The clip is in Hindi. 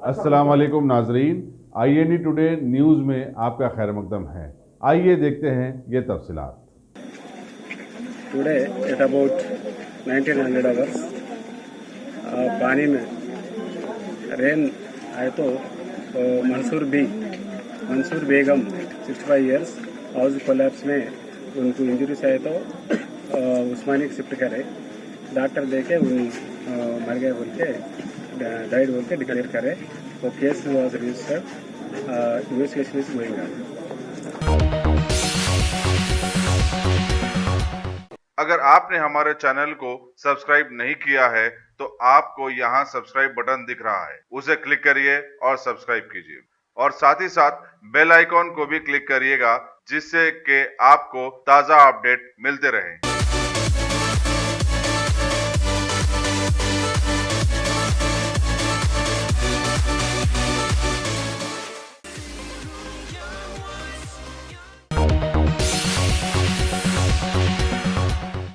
अस्सलाम वालेकुम नाजरीन, INE टुडे न्यूज़ में आपका खैर मकदम है। आइए देखते हैं ये तफसीलात। टुडे एट अबाउट 1900 आवर्स पानी में रेन आए तो मंसूर बेगम 65 इयर्स हाउस कोलैप्स में उनको इंजरीज आए तो उस्मानी शिफ्ट करे। डॉक्टर देखे उन मर गए बोल के डाइड बोल के डिक्लेयर करे। वो case was registered, investigation is going on. अगर आपने हमारे चैनल को सब्सक्राइब नहीं किया है तो आपको यहाँ सब्सक्राइब बटन दिख रहा है, उसे क्लिक करिए और सब्सक्राइब कीजिए और साथ ही साथ बेल आइकॉन को भी क्लिक करिएगा जिससे कि आपको ताज़ा अपडेट मिलते रहें।